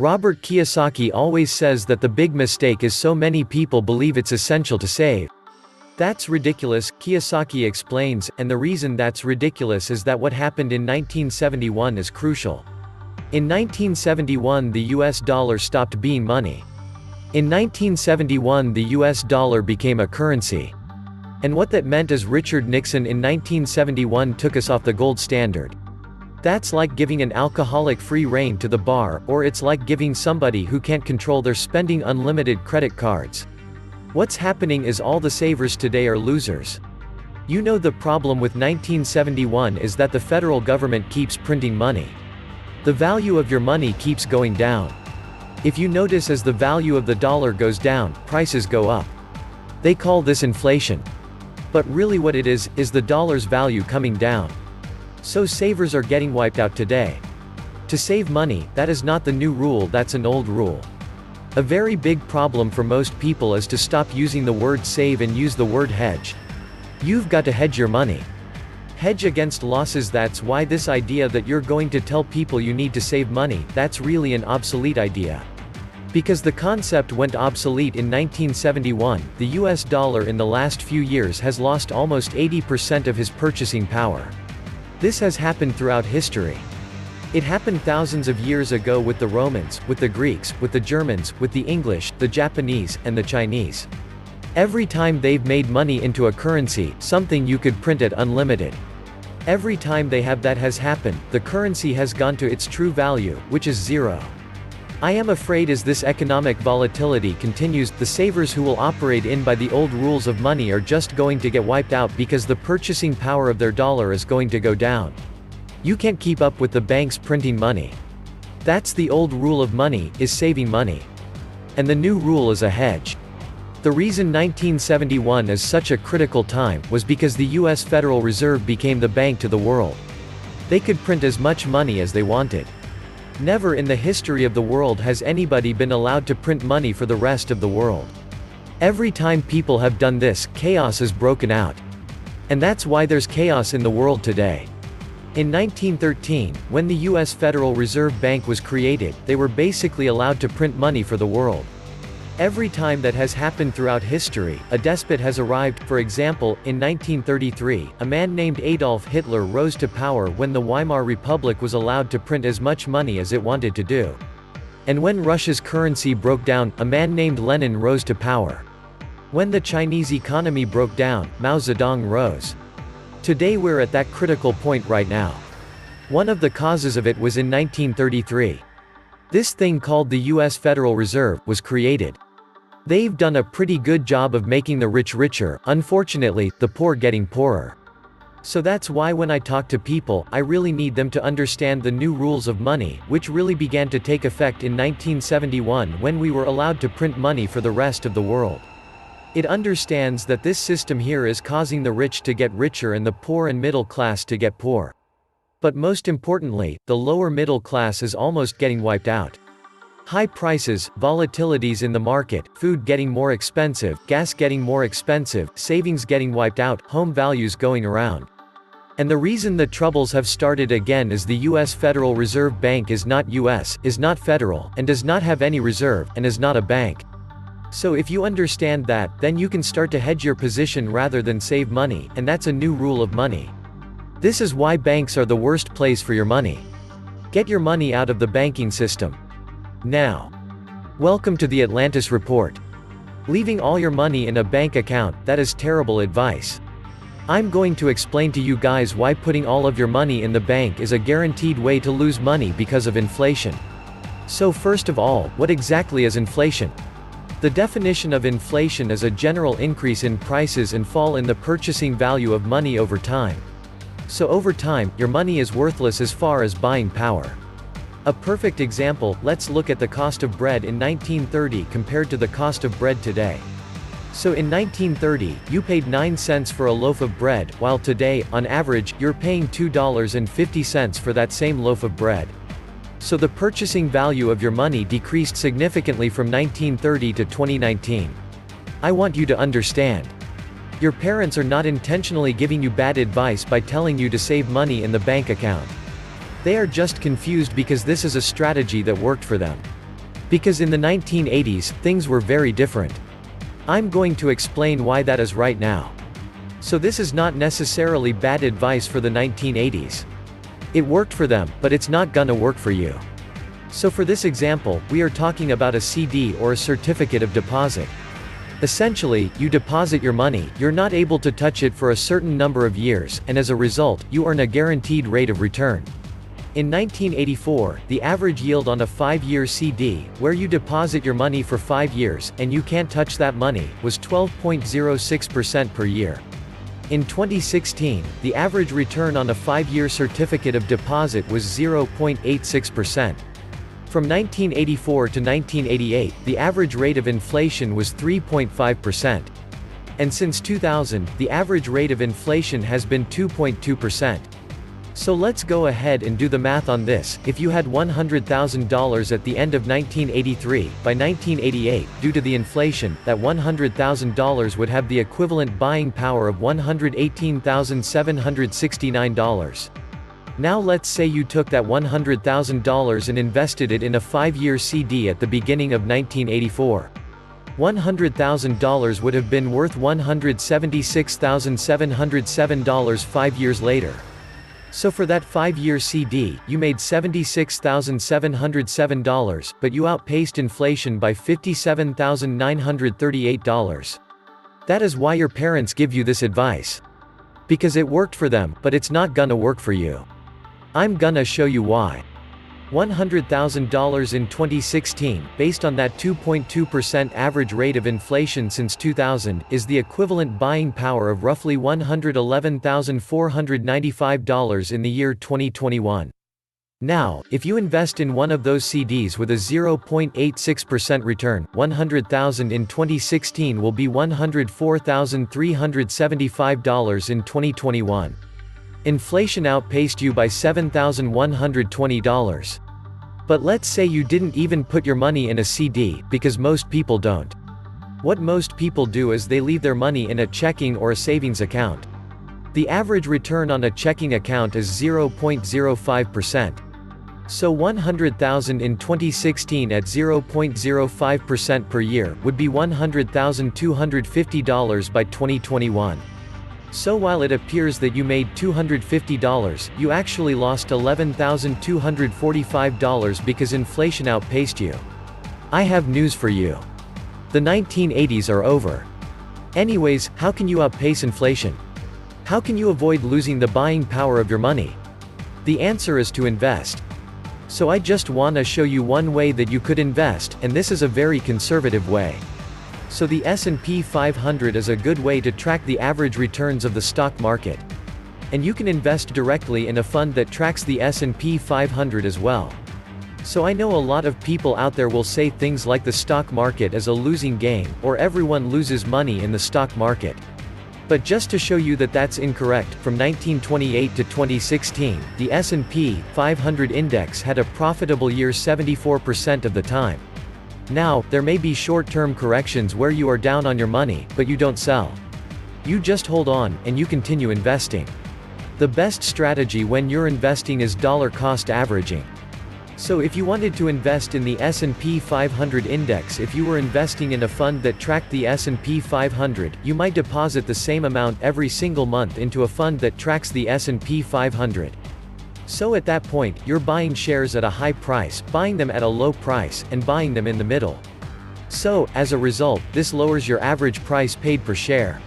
Robert Kiyosaki always says that the big mistake is so many people believe it's essential to save. That's ridiculous, Kiyosaki explains, and the reason that's ridiculous is that what happened in 1971 is crucial. In 1971 the US dollar stopped being money. In 1971 the US dollar became a currency. And what that meant is Richard Nixon in 1971 took us off the gold standard. That's like giving an alcoholic free rein to the bar, or it's like giving somebody who can't control their spending unlimited credit cards. What's happening is all the savers today are losers. You know, the problem with 1971 is that the federal government keeps printing money. The value of your money keeps going down. If you notice, as the value of the dollar goes down, prices go up. They call this inflation. But really what it is the dollar's value coming down. So savers are getting wiped out today. To save money, that is not the new rule, that's an old rule. A very big problem for most people is to stop using the word save and use the word hedge. You've got to hedge your money. Hedge against losses. That's why this idea that you're going to tell people you need to save money, that's really an obsolete idea. Because the concept went obsolete in 1971, the US dollar in the last few years has lost almost 80% of his purchasing power. This has happened throughout history. It happened thousands of years ago with the Romans, with the Greeks, with the Germans, with the English, the Japanese, and the Chinese. Every time they've made money into a currency, something you could print at unlimited. Every time they have, that has happened, the currency has gone to its true value, which is zero. I am afraid as this economic volatility continues, the savers who will operate in by the old rules of money are just going to get wiped out because the purchasing power of their dollar is going to go down. You can't keep up with the banks printing money. That's the old rule of money, is saving money. And the new rule is a hedge. The reason 1971 is such a critical time was because the US Federal Reserve became the bank to the world. They could print as much money as they wanted. Never in the history of the world has anybody been allowed to print money for the rest of the world. Every time people have done this, chaos has broken out. And that's why there's chaos in the world today. In 1913, when the US Federal Reserve Bank was created, they were basically allowed to print money for the world. Every time that has happened throughout history, a despot has arrived. For example, in 1933, a man named Adolf Hitler rose to power when the Weimar Republic was allowed to print as much money as it wanted to do. And when Russia's currency broke down, a man named Lenin rose to power. When the Chinese economy broke down, Mao Zedong rose. Today we're at that critical point right now. One of the causes of it was in 1933. This thing called the US Federal Reserve was created. They've done a pretty good job of making the rich richer, unfortunately, the poor getting poorer. So that's why when I talk to people, I really need them to understand the new rules of money, which really began to take effect in 1971 when we were allowed to print money for the rest of the world. It understands that this system here is causing the rich to get richer and the poor and middle class to get poor. But most importantly, the lower middle class is almost getting wiped out. High prices, volatilities in the market, food getting more expensive, gas getting more expensive, savings getting wiped out, home values going around. And the reason the troubles have started again is the US Federal Reserve Bank is not US, is not federal, and does not have any reserve, and is not a bank. So if you understand that, then you can start to hedge your position rather than save money, and that's a new rule of money. This is why banks are the worst place for your money. Get your money out of the banking system. Now. Welcome to the Atlantis Report. Leaving all your money in a bank account, that is terrible advice. I'm going to explain to you guys why putting all of your money in the bank is a guaranteed way to lose money because of inflation. So first of all, what exactly is inflation? The definition of inflation is a general increase in prices and fall in the purchasing value of money over time. So over time, your money is worthless as far as buying power. A perfect example, let's look at the cost of bread in 1930 compared to the cost of bread today. So in 1930, you paid 9 cents for a loaf of bread, while today, on average, you're paying $2.50 for that same loaf of bread. So the purchasing value of your money decreased significantly from 1930 to 2019. I want you to understand. Your parents are not intentionally giving you bad advice by telling you to save money in the bank account. They are just confused because this is a strategy that worked for them. Because in the 1980s, things were very different. I'm going to explain why that is right now. So this is not necessarily bad advice for the 1980s. It worked for them, but it's not gonna work for you. So for this example, we are talking about a CD or a certificate of deposit. Essentially, you deposit your money, you're not able to touch it for a certain number of years, and as a result, you earn a guaranteed rate of return. In 1984, the average yield on a 5-year CD, where you deposit your money for 5 years, and you can't touch that money, was 12.06% per year. In 2016, the average return on a 5-year certificate of deposit was 0.86%. From 1984 to 1988, the average rate of inflation was 3.5%. And since 2000, the average rate of inflation has been 2.2%. So let's go ahead and do the math on this. If you had $100,000 at the end of 1983, by 1988, due to the inflation, that $100,000 would have the equivalent buying power of $118,769. Now let's say you took that $100,000 and invested it in a 5-year CD at the beginning of 1984. $100,000 would have been worth $176,707 5 years later. So for that 5-year CD, you made $76,707, but you outpaced inflation by $57,938. That is why your parents give you this advice. Because it worked for them, but it's not gonna work for you. I'm gonna show you why. $100,000 in 2016, based on that 2.2% average rate of inflation since 2000, is the equivalent buying power of roughly $111,495 in the year 2021. Now, if you invest in one of those CDs with a 0.86% return, $100,000 in 2016 will be $104,375 in 2021. Inflation outpaced you by $7,120. But let's say you didn't even put your money in a CD, because most people don't. What most people do is they leave their money in a checking or a savings account. The average return on a checking account is 0.05%. So $100,000 in 2016 at 0.05% per year would be $100,250 by 2021. So while it appears that you made $250, you actually lost $11,245 because inflation outpaced you. I have news for you. The 1980s are over. Anyways, how can you outpace inflation? How can you avoid losing the buying power of your money? The answer is to invest. So I just wanna show you one way that you could invest, and this is a very conservative way. So the S&P 500 is a good way to track the average returns of the stock market. And you can invest directly in a fund that tracks the S&P 500 as well. So I know a lot of people out there will say things like the stock market is a losing game, or everyone loses money in the stock market. But just to show you that that's incorrect, from 1928 to 2016, the S&P 500 index had a profitable year 74% of the time. Now, there may be short-term corrections where you are down on your money, but you don't sell. You just hold on, and you continue investing. The best strategy when you're investing is dollar cost averaging. So if you wanted to invest in the S&P 500 index, if you were investing in a fund that tracked the S&P 500, you might deposit the same amount every single month into a fund that tracks the S&P 500. So at that point, you're buying shares at a high price, buying them at a low price, and buying them in the middle. So, as a result, this lowers your average price paid per share.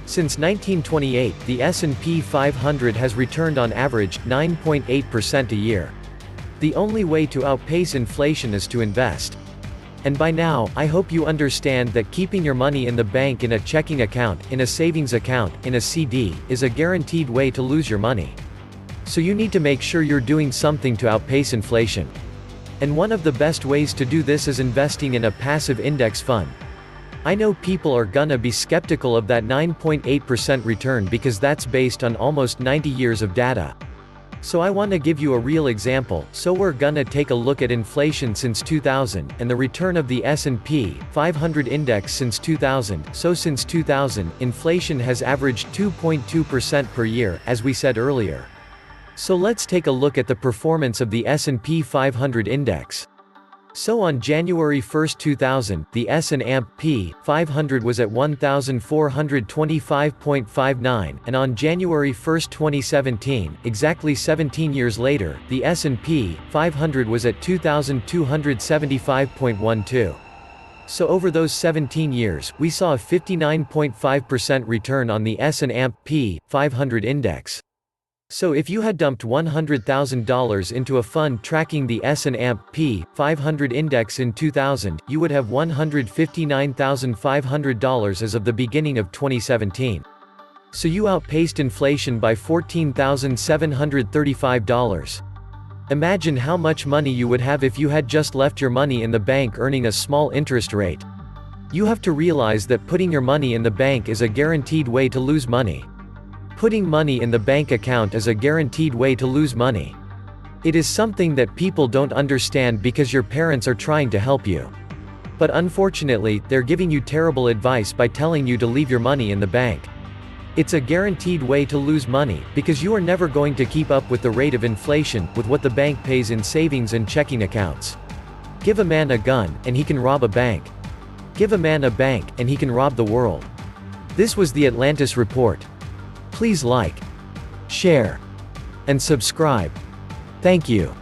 Since 1928, the S&P 500 has returned on average 9.8% a year. The only way to outpace inflation is to invest. And by now, I hope you understand that keeping your money in the bank, in a checking account, in a savings account, in a CD, is a guaranteed way to lose your money. So you need to make sure you're doing something to outpace inflation. And one of the best ways to do this is investing in a passive index fund. I know people are gonna be skeptical of that 9.8% return because that's based on almost 90 years of data. So I want to give you a real example. So we're gonna take a look at inflation since 2000, and the return of the S&P 500 index since 2000. So since 2000, inflation has averaged 2.2% per year, as we said earlier. So let's take a look at the performance of the S&P 500 index. So on January 1, 2000, the S&P 500 was at 1,425.59, and on January 1, 2017, exactly 17 years later, the S&P 500 was at 2,275.12. So over those 17 years, we saw a 59.5% return on the S&P 500 index. So if you had dumped $100,000 into a fund tracking the S&P 500 index in 2000, you would have $159,500 as of the beginning of 2017. So you outpaced inflation by $14,735. Imagine how much money you would have if you had just left your money in the bank earning a small interest rate. You have to realize that putting your money in the bank is a guaranteed way to lose money. Putting money in the bank account is a guaranteed way to lose money. It is something that people don't understand because your parents are trying to help you. But unfortunately, they're giving you terrible advice by telling you to leave your money in the bank. It's a guaranteed way to lose money, because you are never going to keep up with the rate of inflation, with what the bank pays in savings and checking accounts. Give a man a gun, and he can rob a bank. Give a man a bank, and he can rob the world. This was the Atlantis Report. Please like, share, and subscribe. Thank you.